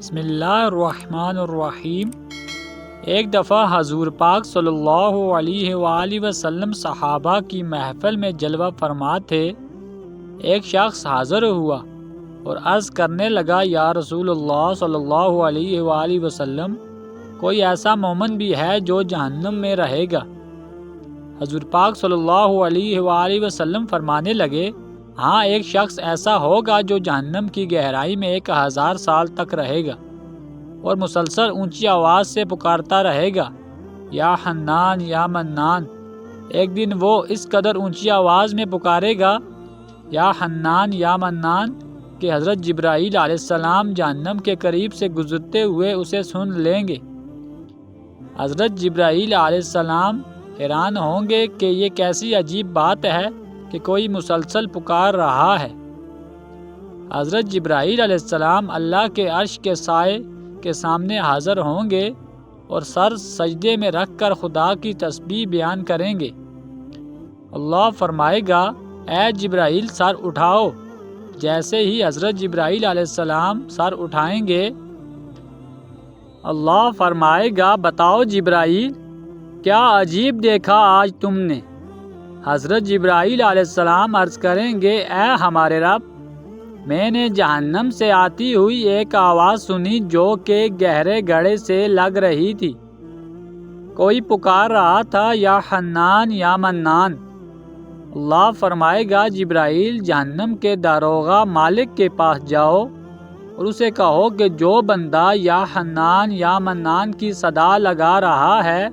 بسم اللہ الرحمن الرحیم۔ ایک دفعہ حضور پاک صلی اللہ علیہ وآلہ وسلم صحابہ کی محفل میں جلوہ فرما تھے۔ ایک شخص حاضر ہوا اور عرض کرنے لگا، یا رسول اللہ صلی اللہ علیہ وآلہ وسلم، کوئی ایسا مومن بھی ہے جو جہنم میں رہے گا؟ حضور پاک صلی اللہ علیہ وآلہ وسلم فرمانے لگے، ہاں، ایک شخص ایسا ہوگا جو جہنم کی گہرائی میں 1000 سال تک رہے گا اور مسلسل اونچی آواز سے پکارتا رہے گا، یا حنان یا منان۔ ایک دن وہ اس قدر اونچی آواز میں پکارے گا، یا حنان یا منان، کہ حضرت جبرائیل علیہ السلام جہنم کے قریب سے گزرتے ہوئے اسے سن لیں گے۔ حضرت جبرائیل علیہ السلام حیران ہوں گے کہ یہ کیسی عجیب بات ہے کہ کوئی مسلسل پکار رہا ہے۔ حضرت جبرائیل علیہ السلام اللہ کے عرش کے سائے کے سامنے حاضر ہوں گے اور سر سجدے میں رکھ کر خدا کی تسبیح بیان کریں گے۔ اللہ فرمائے گا، اے جبرائیل، سر اٹھاؤ۔ جیسے ہی حضرت جبرائیل علیہ السلام سر اٹھائیں گے، اللہ فرمائے گا، بتاؤ جبرائیل، کیا عجیب دیکھا آج تم نے؟ حضرت جبرائیل علیہ السلام عرض کریں گے، اے ہمارے رب، میں نے جہنم سے آتی ہوئی ایک آواز سنی جو کہ گہرے گڑھے سے لگ رہی تھی۔ کوئی پکار رہا تھا، یا حنان یا منان۔ اللہ فرمائے گا، جبرائیل، جہنم کے داروغہ مالک کے پاس جاؤ اور اسے کہو کہ جو بندہ یا حنان یا منان کی صدا لگا رہا ہے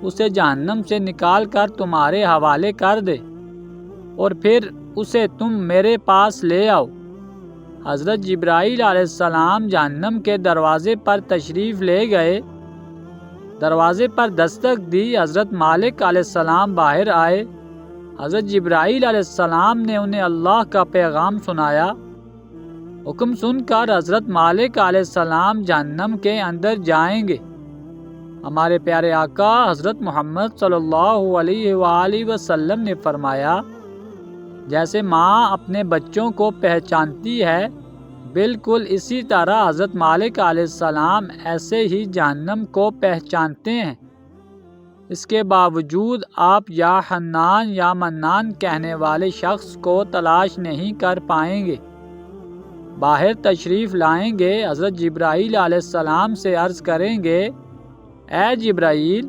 اسے جہنم سے نکال کر تمہارے حوالے کر دے اور پھر اسے تم میرے پاس لے آؤ۔ حضرت جبرائیل علیہ السلام جہنم کے دروازے پر تشریف لے گئے۔ دروازے پر دستک دی، حضرت مالک علیہ السلام باہر آئے۔ حضرت جبرائیل علیہ السلام نے انہیں اللہ کا پیغام سنایا۔ حکم سن کر حضرت مالک علیہ السلام جہنم کے اندر جائیں گے۔ ہمارے پیارے آقا حضرت محمد صلی اللہ علیہ وآلہ وسلم نے فرمایا، جیسے ماں اپنے بچوں کو پہچانتی ہے، بالکل اسی طرح حضرت مالک علیہ السلام ایسے ہی جہنم کو پہچانتے ہیں۔ اس کے باوجود آپ یا حنان یا منان کہنے والے شخص کو تلاش نہیں کر پائیں گے۔ باہر تشریف لائیں گے، حضرت جبرائیل علیہ السلام سے عرض کریں گے، اے جبرائیل،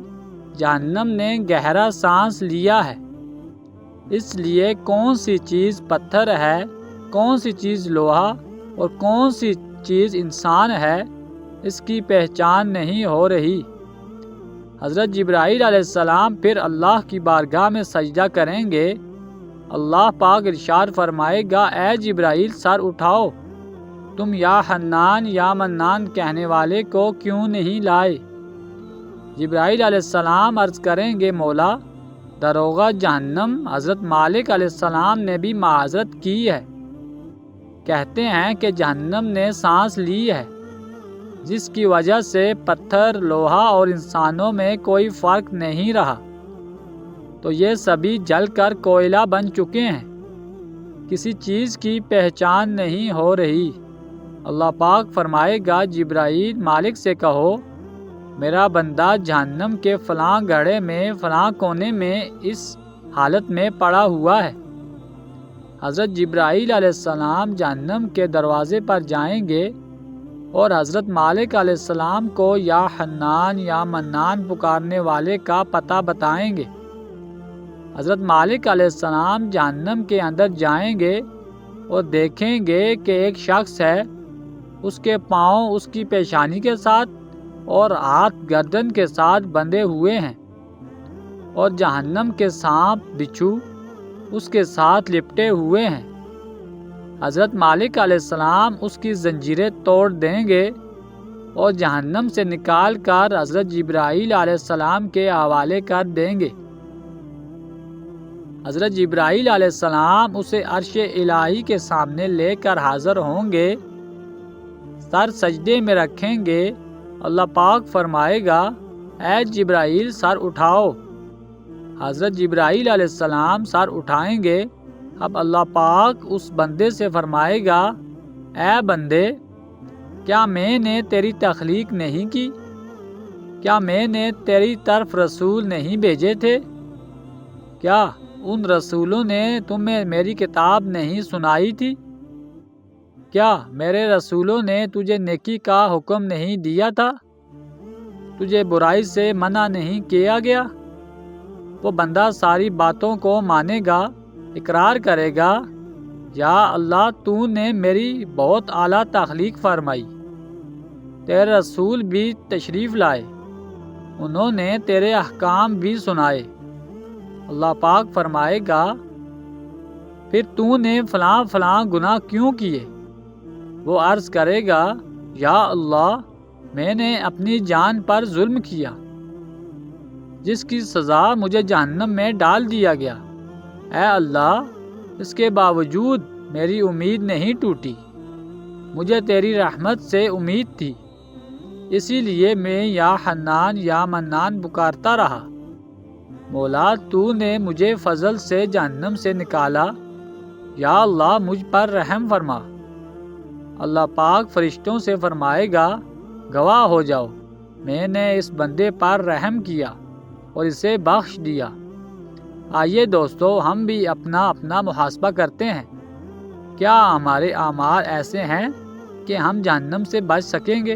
جہنم نے گہرا سانس لیا ہے، اس لیے کون سی چیز پتھر ہے، کون سی چیز لوہا اور کون سی چیز انسان ہے، اس کی پہچان نہیں ہو رہی۔ حضرت جبرائیل علیہ السلام پھر اللہ کی بارگاہ میں سجدہ کریں گے۔ اللہ پاک ارشاد فرمائے گا، اے جبرائیل، سر اٹھاؤ، تم یا حنان یا منان کہنے والے کو کیوں نہیں لائے؟ جبرائیل علیہ السلام عرض کریں گے، مولا، داروغہ جہنم حضرت مالک علیہ السلام نے بھی معذرت کی ہے۔ کہتے ہیں کہ جہنم نے سانس لی ہے، جس کی وجہ سے پتھر، لوہا اور انسانوں میں کوئی فرق نہیں رہا، تو یہ سبھی جل کر کوئلہ بن چکے ہیں، کسی چیز کی پہچان نہیں ہو رہی۔ اللہ پاک فرمائے گا، جبرائیل، مالک سے کہو، میرا بندہ جہنم کے فلاں گڑھے میں فلاں کونے میں اس حالت میں پڑا ہوا ہے۔ حضرت جبرائیل علیہ السلام جہنم کے دروازے پر جائیں گے اور حضرت مالک علیہ السلام کو یا حنان یا منان پکارنے والے کا پتہ بتائیں گے۔ حضرت مالک علیہ السلام جہنم کے اندر جائیں گے اور دیکھیں گے کہ ایک شخص ہے، اس کے پاؤں اس کی پیشانی کے ساتھ اور ہاتھ گردن کے ساتھ بندھے ہوئے ہیں، اور جہنم کے سانپ، بچھو اس کے ساتھ لپٹے ہوئے ہیں۔ حضرت مالک علیہ السلام اس کی زنجیریں توڑ دیں گے اور جہنم سے نکال کر حضرت جبرائیل علیہ السلام کے حوالے کر دیں گے۔ حضرت جبرائیل علیہ السلام اسے عرش الہی کے سامنے لے کر حاضر ہوں گے، سر سجدے میں رکھیں گے۔ اللہ پاک فرمائے گا، اے جبرائیل، سر اٹھاؤ۔ حضرت جبرائیل علیہ السلام سر اٹھائیں گے۔ اب اللہ پاک اس بندے سے فرمائے گا، اے بندے، کیا میں نے تیری تخلیق نہیں کی؟ کیا میں نے تیری طرف رسول نہیں بھیجے تھے؟ کیا ان رسولوں نے تمہیں میری کتاب نہیں سنائی تھی؟ کیا میرے رسولوں نے تجھے نیکی کا حکم نہیں دیا تھا؟ تجھے برائی سے منع نہیں کیا گیا؟ وہ بندہ ساری باتوں کو مانے گا، اقرار کرے گا، یا اللہ تو نے میری بہت اعلیٰ تخلیق فرمائی، تیرے رسول بھی تشریف لائے، انہوں نے تیرے احکام بھی سنائے۔ اللہ پاک فرمائے گا پھر تو نے فلاں فلاں گناہ کیوں کیے؟ وہ عرض کرے گا یا اللہ میں نے اپنی جان پر ظلم کیا، جس کی سزا مجھے جہنم میں ڈال دیا گیا۔ اے اللہ اس کے باوجود میری امید نہیں ٹوٹی، مجھے تیری رحمت سے امید تھی، اسی لیے میں یا حنان یا منان پکارتا رہا۔ مولا تو نے مجھے فضل سے جہنم سے نکالا، یا اللہ مجھ پر رحم فرما۔ اللہ پاک فرشتوں سے فرمائے گا گواہ ہو جاؤ، میں نے اس بندے پر رحم کیا اور اسے بخش دیا۔ آئیے دوستو ہم بھی اپنا محاسبہ کرتے ہیں، کیا ہمارے اعمال ایسے ہیں کہ ہم جہنم سے بچ سکیں گے؟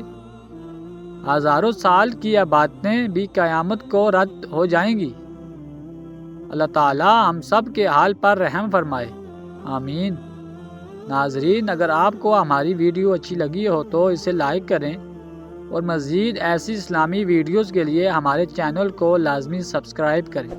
ہزاروں سال کی عبادتیں بھی قیامت کو رد ہو جائیں گی۔ اللہ تعالی ہم سب کے حال پر رحم فرمائے، آمین۔ ناظرین اگر آپ کو ہماری ویڈیو اچھی لگی ہو تو اسے لائک کریں، اور مزید ایسی اسلامی ویڈیوز کے لیے ہمارے چینل کو لازمی سبسکرائب کریں۔